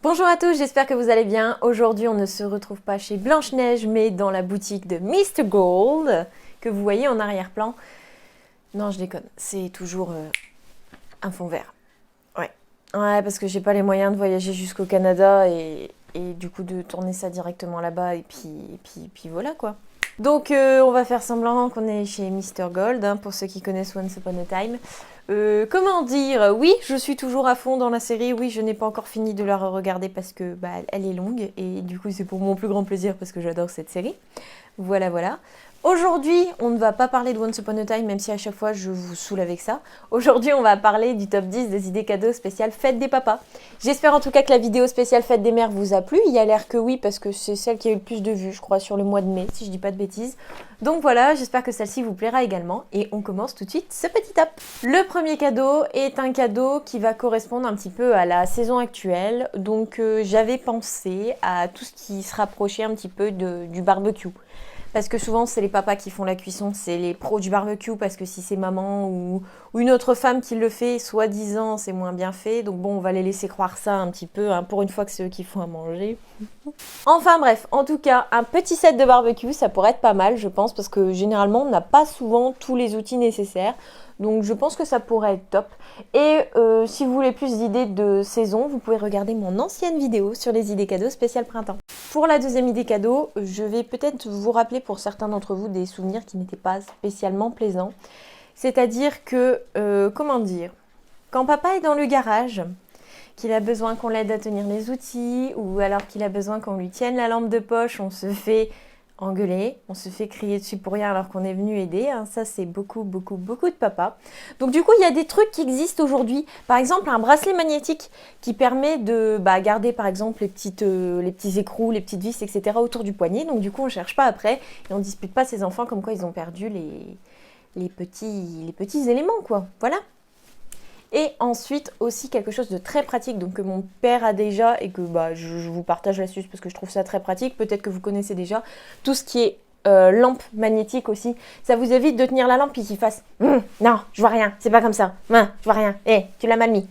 Bonjour à tous, j'espère que vous allez bien. Aujourd'hui, on ne se retrouve pas chez Blanche-Neige, mais dans la boutique de Mr. Gold, que vous voyez en arrière-plan. Non, je déconne, c'est toujours un fond vert. Ouais, parce que j'ai pas les moyens de voyager jusqu'au Canada et du coup de tourner ça directement là-bas et puis voilà quoi. Donc on va faire semblant qu'on est chez Mr. Gold, hein, pour ceux qui connaissent Once Upon a Time. Comment dire, oui, je suis toujours à fond dans la série, oui, je n'ai pas encore fini de la regarder parce que elle est longue et du coup c'est pour mon plus grand plaisir parce que j'adore cette série. Voilà. Aujourd'hui, on ne va pas parler de Once Upon a Time, même si à chaque fois je vous saoule avec ça. Aujourd'hui, on va parler du top 10 des idées cadeaux spéciales Fête des papas. J'espère en tout cas que la vidéo spéciale Fête des mères vous a plu. Il y a l'air que oui, parce que c'est celle qui a eu le plus de vues, je crois, sur le mois de mai, si je dis pas de bêtises. Donc voilà, j'espère que celle-ci vous plaira également. Et on commence tout de suite ce petit top. Le premier cadeau est un cadeau qui va correspondre un petit peu à la saison actuelle. Donc j'avais pensé à tout ce qui se rapprochait un petit peu du barbecue. Parce que souvent, c'est les papas qui font la cuisson, c'est les pros du barbecue, parce que si c'est maman ou une autre femme qui le fait, soi-disant, c'est moins bien fait. Donc bon, on va les laisser croire ça un petit peu, hein, pour une fois que c'est eux qui font à manger. Enfin bref, en tout cas, un petit set de barbecue, ça pourrait être pas mal, je pense, parce que généralement, on n'a pas souvent tous les outils nécessaires. Donc je pense que ça pourrait être top. Et si vous voulez plus d'idées de saison, vous pouvez regarder mon ancienne vidéo sur les idées cadeaux spéciales printemps. Pour la deuxième idée cadeau, je vais peut-être vous rappeler pour certains d'entre vous des souvenirs qui n'étaient pas spécialement plaisants. C'est-à-dire que, comment dire, quand papa est dans le garage, qu'il a besoin qu'on l'aide à tenir les outils, ou alors qu'il a besoin qu'on lui tienne la lampe de poche, on se fait engueuler, on se fait crier dessus pour rien alors qu'on est venu aider, hein. Ça c'est beaucoup de papas. Donc du coup il y a des trucs qui existent aujourd'hui, par exemple un bracelet magnétique qui permet de garder par exemple les petits écrous, les petites vis, etc. autour du poignet, donc du coup on ne cherche pas après et on ne dispute pas ses enfants comme quoi ils ont perdu les petits éléments quoi, voilà. Et ensuite aussi quelque chose de très pratique, donc que mon père a déjà et que je vous partage l'astuce parce que je trouve ça très pratique. Peut-être que vous connaissez déjà tout ce qui est lampe magnétique aussi. Ça vous évite de tenir la lampe et qu'il fasse non, je vois rien, c'est pas comme ça. Je vois rien. Tu l'as mal mis.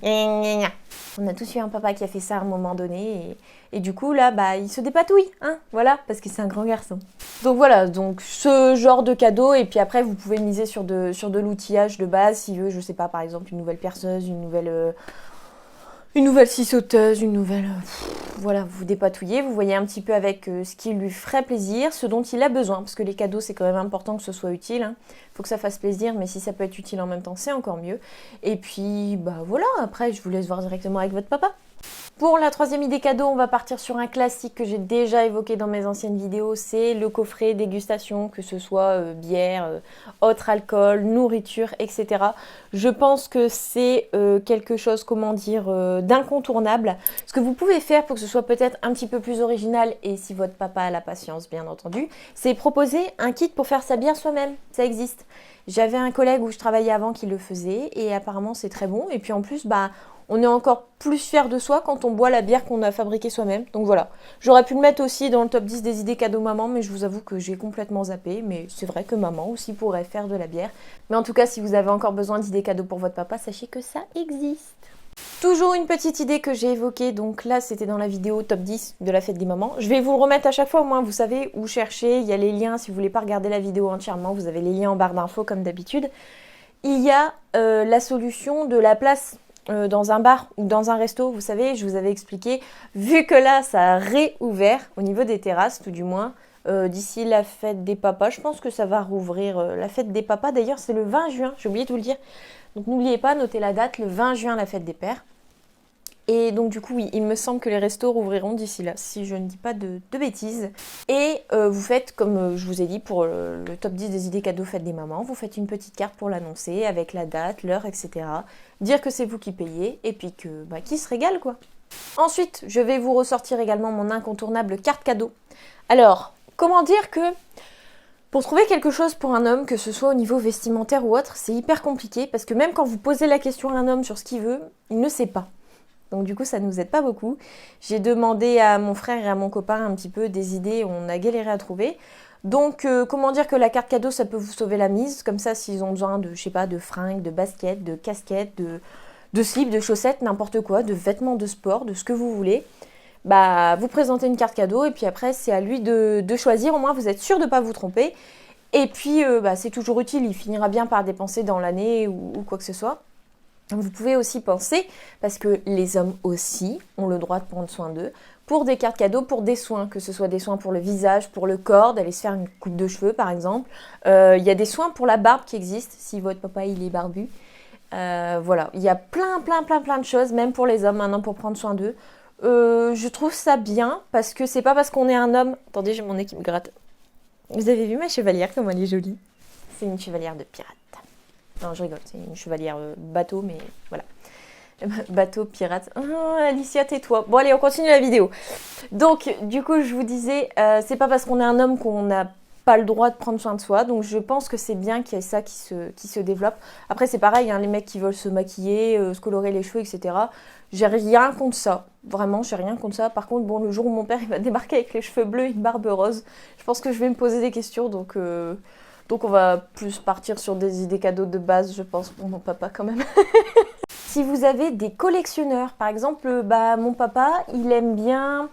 On a tous eu un papa qui a fait ça à un moment donné et du coup là il se dépatouille, hein, voilà, parce que c'est un grand garçon. Donc voilà, donc ce genre de cadeau et puis après vous pouvez miser sur de l'outillage de base s'il veut, je sais pas, par exemple une nouvelle perceuse, une nouvelle scie sauteuse, voilà, vous dépatouillez, vous voyez un petit peu avec ce qui lui ferait plaisir, ce dont il a besoin, parce que les cadeaux c'est quand même important que ce soit utile, hein. Faut que ça fasse plaisir, mais si ça peut être utile en même temps, c'est encore mieux. Et puis voilà, après je vous laisse voir directement avec votre papa. Pour la troisième idée cadeau, on va partir sur un classique que j'ai déjà évoqué dans mes anciennes vidéos, c'est le coffret dégustation, que ce soit bière, autre alcool, nourriture, etc. Je pense que c'est quelque chose, d'incontournable. Ce que vous pouvez faire pour que ce soit peut-être un petit peu plus original, et si votre papa a la patience, bien entendu, c'est proposer un kit pour faire sa bière soi-même. Ça existe. J'avais un collègue où je travaillais avant qui le faisait, et apparemment c'est très bon. Et puis en plus, on est encore plus fier de soi quand on boit la bière qu'on a fabriquée soi-même. Donc voilà. J'aurais pu le mettre aussi dans le top 10 des idées cadeaux maman, mais je vous avoue que j'ai complètement zappé. Mais c'est vrai que maman aussi pourrait faire de la bière. Mais en tout cas, si vous avez encore besoin d'idées cadeaux pour votre papa, sachez que ça existe. Toujours une petite idée que j'ai évoquée, donc là c'était dans la vidéo top 10 de la fête des mamans. Je vais vous le remettre à chaque fois, au moins vous savez où chercher, il y a les liens, si vous voulez pas regarder la vidéo entièrement, vous avez les liens en barre d'infos comme d'habitude. Il y a la solution de la place dans un bar ou dans un resto, vous savez, je vous avais expliqué, vu que là ça a réouvert au niveau des terrasses tout du moins, d'ici la fête des papas, je pense que ça va rouvrir la fête des papas, d'ailleurs c'est le 20 juin, j'ai oublié de vous le dire, donc n'oubliez pas, notez la date, le 20 juin la fête des pères. Et donc du coup oui, il me semble que les restos rouvriront d'ici là, si je ne dis pas de bêtises. Et vous faites, comme je vous ai dit pour le top 10 des idées cadeaux fête des mamans, vous faites une petite carte pour l'annoncer avec la date, l'heure, etc. Dire que c'est vous qui payez et puis que qui se régale quoi. Ensuite, je vais vous ressortir également mon incontournable carte cadeau. Alors, comment dire que pour trouver quelque chose pour un homme, que ce soit au niveau vestimentaire ou autre, c'est hyper compliqué parce que même quand vous posez la question à un homme sur ce qu'il veut, il ne sait pas. Donc du coup, ça ne nous aide pas beaucoup. J'ai demandé à mon frère et à mon copain un petit peu des idées, on a galéré à trouver. Donc, comment dire que la carte cadeau, ça peut vous sauver la mise. Comme ça, s'ils ont besoin de, je sais pas, de fringues, de baskets, de casquettes, de slips, de chaussettes, n'importe quoi, de vêtements de sport, de ce que vous voulez. bah, vous présentez une carte cadeau et puis après, c'est à lui de choisir. Au moins, vous êtes sûr de ne pas vous tromper. Et puis, bah, c'est toujours utile. Il finira bien par dépenser dans l'année ou quoi que ce soit. Vous pouvez aussi penser, parce que les hommes aussi ont le droit de prendre soin d'eux, pour des cartes cadeaux, pour des soins, que ce soit des soins pour le visage, pour le corps, d'aller se faire une coupe de cheveux par exemple. Il y a des soins pour la barbe qui existent, si votre papa il est barbu. Voilà, il y a plein de choses, même pour les hommes maintenant, pour prendre soin d'eux. Je trouve ça bien, parce que c'est pas parce qu'on est un homme... Attendez, j'ai mon nez qui me gratte. Vous avez vu ma chevalière, comme elle est jolie? C'est une chevalière de pirate. Non, je rigole, c'est une chevalière bateau, mais voilà. Bateau, pirate. Oh, Alicia, tais-toi. Bon, allez, on continue la vidéo. Donc, du coup, je vous disais, c'est pas parce qu'on est un homme qu'on n'a pas le droit de prendre soin de soi. Donc, je pense que c'est bien qu'il y ait ça qui se développe. Après, c'est pareil, hein, les mecs qui veulent se maquiller, se colorer les cheveux, etc. J'ai rien contre ça. Vraiment, j'ai rien contre ça. Par contre, bon, le jour où mon père il va débarquer avec les cheveux bleus et une barbe rose, je pense que je vais me poser des questions. Donc, on va plus partir sur des idées cadeaux de base, je pense, pour mon papa quand même. Si vous avez des collectionneurs, par exemple, bah, mon papa, il aime bien,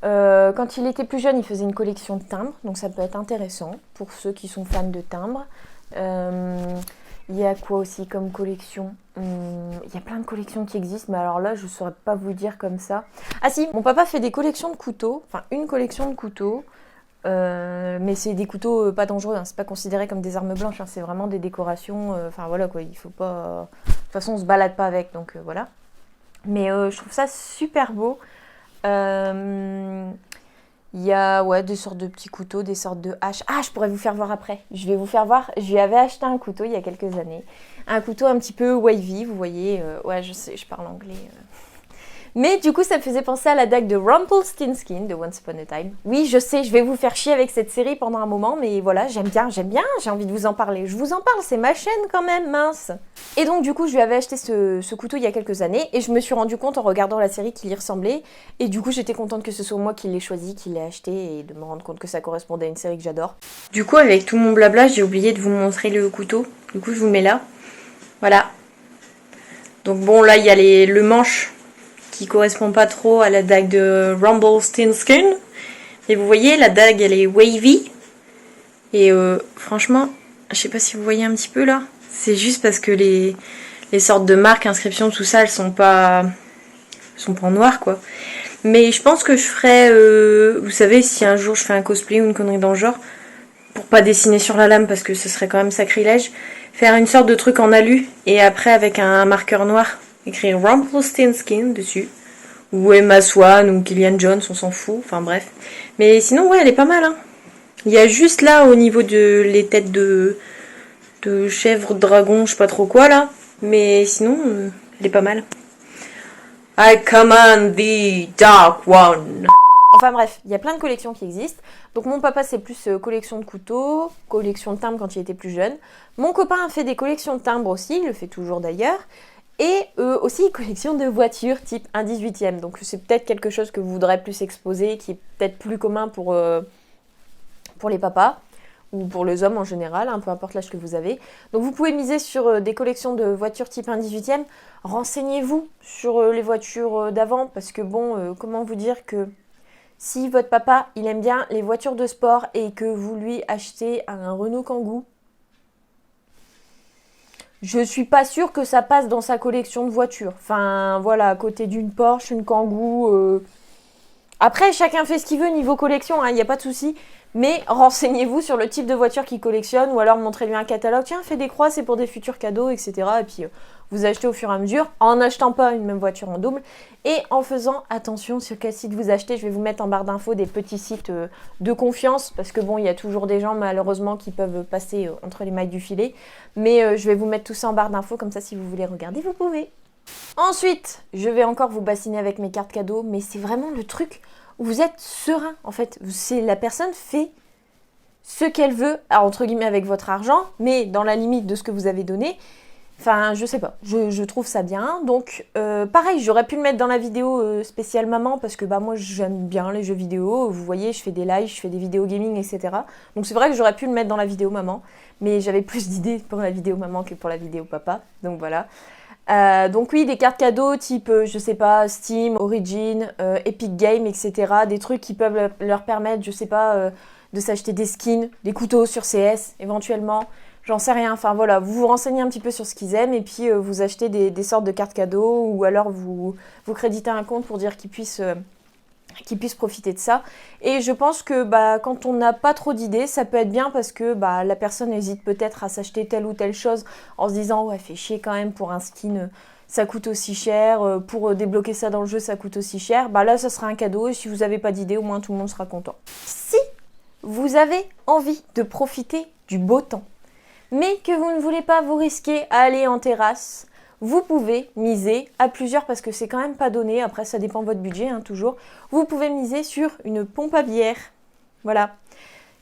quand il était plus jeune, il faisait une collection de timbres, donc ça peut être intéressant pour ceux qui sont fans de timbres. Il y a quoi aussi comme collection? Il y a plein de collections qui existent, mais alors là, je ne saurais pas vous dire comme ça. Ah si, mon papa fait des collections de couteaux, enfin une collection de couteaux. Mais c'est des couteaux pas dangereux, hein. C'est pas considéré comme des armes blanches, hein. C'est vraiment des décorations, enfin voilà quoi, il faut pas... De toute façon on se balade pas avec, donc voilà. Mais je trouve ça super beau. Il y a ouais, des sortes de petits couteaux, des sortes de haches. Ah, je pourrais vous faire voir après. Je vais vous faire voir, je lui avais acheté un couteau il y a quelques années. Un couteau un petit peu wavy, vous voyez, ouais je sais, je parle anglais... Mais du coup, ça me faisait penser à la dague de Rumpelstiltskin de Once Upon a Time. Oui, je sais, je vais vous faire chier avec cette série pendant un moment, mais voilà, j'aime bien, j'ai envie de vous en parler. Je vous en parle, c'est ma chaîne quand même, mince. Et donc, du coup, je lui avais acheté ce couteau il y a quelques années, et je me suis rendu compte en regardant la série qu'il y ressemblait. Et du coup, j'étais contente que ce soit moi qui l'ai choisi, qui l'ai acheté, et de me rendre compte que ça correspondait à une série que j'adore. Du coup, avec tout mon blabla, j'ai oublié de vous montrer le couteau. Du coup, je vous mets là. Voilà. Donc bon, là, il y a le manche qui correspond pas trop à la dague de Rumpelstiltskin. Et vous voyez, la dague, elle est wavy. Et franchement, je sais pas si vous voyez un petit peu là. C'est juste parce que les sortes de marques, inscriptions, tout ça, elles sont pas en noir, quoi. Mais je pense que je ferais, vous savez, si un jour je fais un cosplay ou une connerie dans le genre, pour pas dessiner sur la lame parce que ce serait quand même sacrilège, faire une sorte de truc en alu et après avec un marqueur noir, écrire Rumpelstiltskin dessus. Ou Emma Swan ou Killian Jones, on s'en fout, enfin bref. Mais sinon, ouais, elle est pas mal, hein. Il y a juste là, au niveau de les têtes de chèvre, dragon, je sais pas trop quoi, là. Mais sinon, elle est pas mal. I command thee, Dark One. Enfin bref, il y a plein de collections qui existent. Donc mon papa, c'est plus collection de couteaux, collection de timbres quand il était plus jeune. Mon copain a fait des collections de timbres aussi, il le fait toujours d'ailleurs. Et aussi collection de voitures type 1/18e. Donc c'est peut-être quelque chose que vous voudrez plus exposer, qui est peut-être plus commun pour les papas ou pour les hommes en général, hein, peu importe l'âge que vous avez. Donc vous pouvez miser sur des collections de voitures type 1/18e. Renseignez-vous sur les voitures d'avant, parce que bon, comment vous dire que si votre papa il aime bien les voitures de sport et que vous lui achetez un Renault Kangoo, je suis pas sûre que ça passe dans sa collection de voitures. Enfin, voilà, à côté d'une Porsche, une Kangoo. Après, chacun fait ce qu'il veut niveau collection, il n'y a pas de souci. Mais renseignez-vous sur le type de voiture qu'il collectionne ou alors montrez-lui un catalogue. Tiens, fais des croix, c'est pour des futurs cadeaux, etc. Et puis, vous achetez au fur et à mesure, en n'achetant pas une même voiture en double et en faisant attention sur quel site vous achetez. Je vais vous mettre en barre d'infos des petits sites de confiance parce que bon, il y a toujours des gens malheureusement qui peuvent passer entre les mailles du filet. Mais je vais vous mettre tout ça en barre d'infos, comme ça si vous voulez regarder, vous pouvez. Ensuite, je vais encore vous bassiner avec mes cartes cadeaux, mais c'est vraiment le truc où vous êtes serein en fait. C'est la personne fait ce qu'elle veut, entre guillemets avec votre argent, mais dans la limite de ce que vous avez donné. Enfin, je sais pas, je trouve ça bien. Donc, pareil, j'aurais pu le mettre dans la vidéo spéciale maman, parce que bah moi j'aime bien les jeux vidéo. Vous voyez, je fais des lives, je fais des vidéos gaming, etc. Donc c'est vrai que j'aurais pu le mettre dans la vidéo maman, mais j'avais plus d'idées pour la vidéo maman que pour la vidéo papa. Donc voilà. Donc oui, des cartes cadeaux type, je sais pas, Steam, Origin, Epic Games, etc. Des trucs qui peuvent leur permettre, je sais pas, de s'acheter des skins, des couteaux sur CS éventuellement. J'en sais rien, enfin voilà, vous vous renseignez un petit peu sur ce qu'ils aiment et puis vous achetez des sortes de cartes cadeaux ou alors vous créditez un compte pour dire qu'ils puissent profiter de ça. Et je pense que quand on n'a pas trop d'idées, ça peut être bien parce que la personne hésite peut-être à s'acheter telle ou telle chose en se disant ouais, fait chier quand même pour un skin, ça coûte aussi cher, pour débloquer ça dans le jeu ça coûte aussi cher. Là ça sera un cadeau et si vous n'avez pas d'idée au moins tout le monde sera content. Si vous avez envie de profiter du beau temps, mais que vous ne voulez pas vous risquer à aller en terrasse, vous pouvez miser à plusieurs parce que c'est quand même pas donné, après ça dépend de votre budget toujours, vous pouvez miser sur une pompe à bière. Voilà.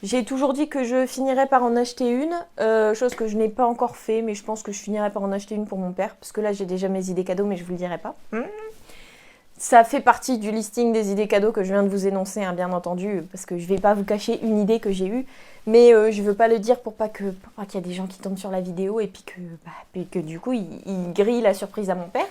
J'ai toujours dit que je finirais par en acheter une, chose que je n'ai pas encore fait, mais je pense que je finirai par en acheter une pour mon père, parce que là j'ai déjà mes idées cadeaux, mais je vous le dirai pas. Ça fait partie du listing des idées cadeaux que je viens de vous énoncer, bien entendu, parce que je vais pas vous cacher une idée que j'ai eue, mais je veux pas le dire pour pas qu'il y ait des gens qui tombent sur la vidéo et puis que du coup ils grillent la surprise à mon père.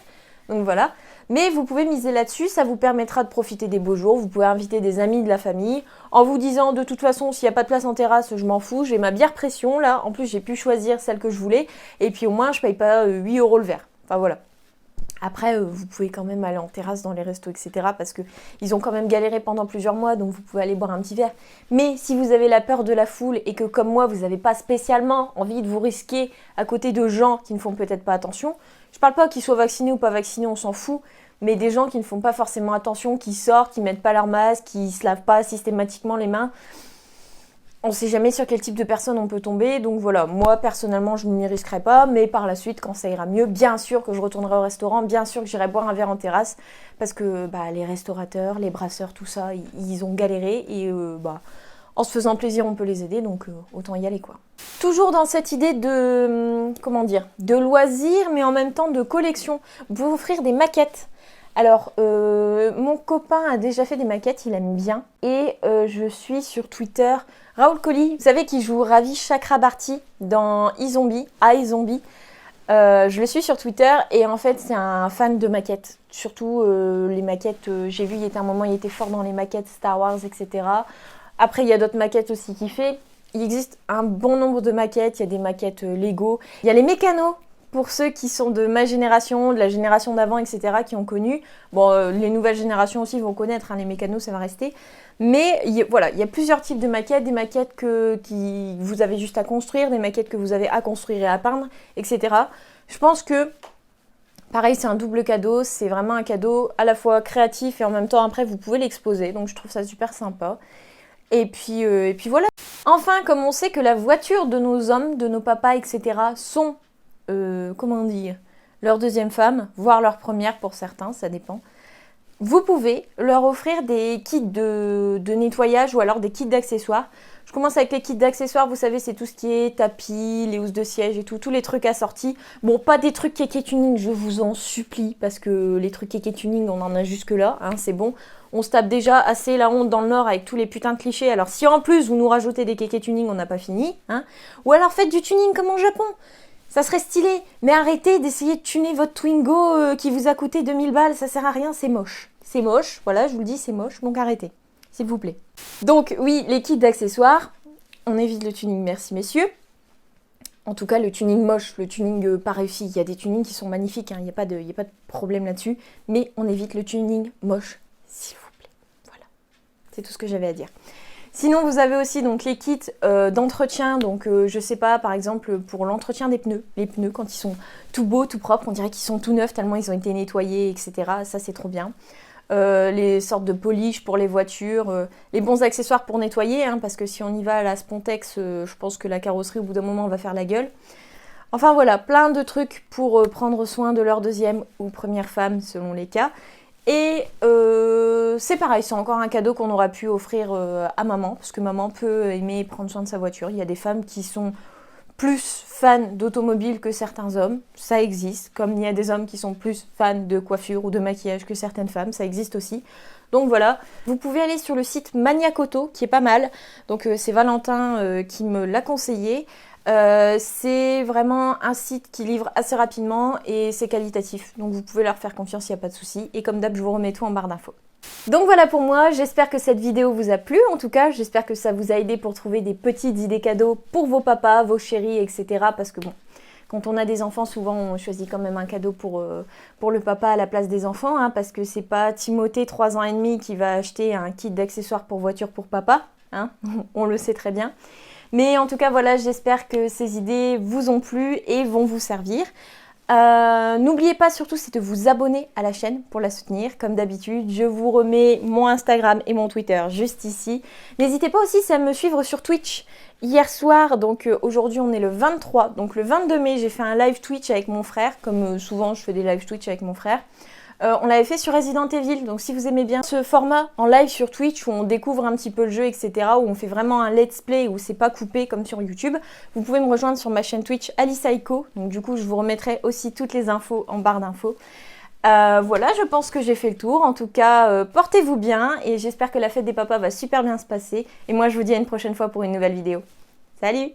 Donc voilà. Mais vous pouvez miser là-dessus, ça vous permettra de profiter des beaux jours, vous pouvez inviter des amis de la famille, en vous disant de toute façon s'il n'y a pas de place en terrasse, je m'en fous, j'ai ma bière pression là, en plus j'ai pu choisir celle que je voulais, et puis au moins je paye pas 8 € le verre. Enfin voilà. Après, vous pouvez quand même aller en terrasse dans les restos, etc. parce qu'ils ont quand même galéré pendant plusieurs mois, donc vous pouvez aller boire un petit verre. Mais si vous avez la peur de la foule et que, comme moi, vous n'avez pas spécialement envie de vous risquer à côté de gens qui ne font peut-être pas attention, je parle pas qu'ils soient vaccinés ou pas vaccinés, on s'en fout, mais des gens qui ne font pas forcément attention, qui sortent, qui mettent pas leur masque, qui se lavent pas systématiquement les mains. On ne sait jamais sur quel type de personne on peut tomber, donc voilà, moi personnellement je ne m'y risquerai pas, mais par la suite quand ça ira mieux, bien sûr que je retournerai au restaurant, bien sûr que j'irai boire un verre en terrasse, parce que les restaurateurs, les brasseurs, tout ça, ils ont galéré, et en se faisant plaisir on peut les aider, donc autant y aller quoi. Toujours dans cette idée de, de loisir, mais en même temps de collection, vous pouvez offrir des maquettes. Alors, mon copain a déjà fait des maquettes, il aime bien. Et je suis sur Twitter Raoul Colli, vous savez, qui joue Ravi Chakrabarti dans iZombie. Je le suis sur Twitter et en fait, c'est un fan de maquettes. Surtout les maquettes, j'ai vu, il était fort dans les maquettes Star Wars, etc. Après, il y a d'autres maquettes aussi qu'il fait. Il existe un bon nombre de maquettes, il y a des maquettes Lego. Il y a les mécanos. Pour ceux qui sont de ma génération, de la génération d'avant, etc., qui ont connu. Bon, les nouvelles générations aussi vont connaître, les mécanos, ça va rester. Mais il y a plusieurs types de maquettes. Des maquettes que vous avez juste à construire, des maquettes que vous avez à construire et à peindre, etc. Je pense que, pareil, c'est un double cadeau. C'est vraiment un cadeau à la fois créatif et en même temps, après, vous pouvez l'exposer. Donc, je trouve ça super sympa. Et puis voilà. Enfin, comme on sait que la voiture de nos hommes, de nos papas, etc., sont... leur deuxième femme, voire leur première pour certains, ça dépend. Vous pouvez leur offrir des kits de nettoyage ou alors des kits d'accessoires. Je commence avec les kits d'accessoires, vous savez, c'est tout ce qui est tapis, les housses de siège et tout, tous les trucs assortis. Bon, pas des trucs kéké tuning, je vous en supplie, parce que les trucs kéké tuning, on en a jusque là, c'est bon. On se tape déjà assez la honte dans le Nord avec tous les putains de clichés. Alors si en plus vous nous rajoutez des kéké tuning, on n'a pas fini. Ou alors faites du tuning comme au Japon. Ça serait stylé, mais arrêtez d'essayer de tuner votre Twingo qui vous a coûté 2000 balles, ça sert à rien, c'est moche. C'est moche, voilà, je vous le dis, c'est moche, donc arrêtez, s'il vous plaît. Donc oui, les kits d'accessoires, on évite le tuning, merci messieurs. En tout cas, le tuning moche, le tuning pas réussi, il y a des tunings qui sont magnifiques, il n'y a pas de problème là-dessus, mais on évite le tuning moche, s'il vous plaît. Voilà, c'est tout ce que j'avais à dire. Sinon, vous avez aussi donc les kits d'entretien, donc je sais pas, par exemple pour l'entretien des pneus. Les pneus, quand ils sont tout beaux, tout propres, on dirait qu'ils sont tout neufs tellement ils ont été nettoyés, etc. Ça, c'est trop bien. Les sortes de polish pour les voitures, les bons accessoires pour nettoyer, parce que si on y va à la Spontex, je pense que la carrosserie, au bout d'un moment, va faire la gueule. Enfin voilà, plein de trucs pour prendre soin de leur deuxième ou première femme, selon les cas. Et c'est pareil, c'est encore un cadeau qu'on aurait pu offrir à maman, parce que maman peut aimer prendre soin de sa voiture. Il y a des femmes qui sont plus fans d'automobile que certains hommes, ça existe, comme il y a des hommes qui sont plus fans de coiffure ou de maquillage que certaines femmes, ça existe aussi. Donc voilà, vous pouvez aller sur le site Maniac Auto, qui est pas mal, donc c'est Valentin qui me l'a conseillé. C'est vraiment un site qui livre assez rapidement et c'est qualitatif. Donc vous pouvez leur faire confiance, il n'y a pas de souci. Et comme d'hab, je vous remets tout en barre d'infos. Donc voilà pour moi, j'espère que cette vidéo vous a plu. En tout cas, j'espère que ça vous a aidé pour trouver des petites idées cadeaux pour vos papas, vos chéris, etc. Parce que bon, quand on a des enfants, souvent on choisit quand même un cadeau pour le papa à la place des enfants. Hein, parce que c'est pas Timothée, 3 ans et demi, qui va acheter un kit d'accessoires pour voiture pour papa. Hein, on le sait très bien. Mais en tout cas, voilà, j'espère que ces idées vous ont plu et vont vous servir. N'oubliez pas surtout, c'est de vous abonner à la chaîne pour la soutenir. Comme d'habitude, je vous remets mon Instagram et mon Twitter juste ici. N'hésitez pas aussi à me suivre sur Twitch. Hier soir, donc aujourd'hui on est le 23, donc le 22 mai, j'ai fait un live Twitch avec mon frère. Comme souvent, je fais des live Twitch avec mon frère. On l'avait fait sur Resident Evil, donc si vous aimez bien ce format en live sur Twitch où on découvre un petit peu le jeu, etc., où on fait vraiment un let's play, où c'est pas coupé comme sur YouTube, vous pouvez me rejoindre sur ma chaîne Twitch Alice Aiko, donc du coup je vous remettrai aussi toutes les infos en barre d'infos. Voilà, je pense que j'ai fait le tour, en tout cas portez-vous bien et j'espère que la fête des papas va super bien se passer, et moi je vous dis à une prochaine fois pour une nouvelle vidéo. Salut!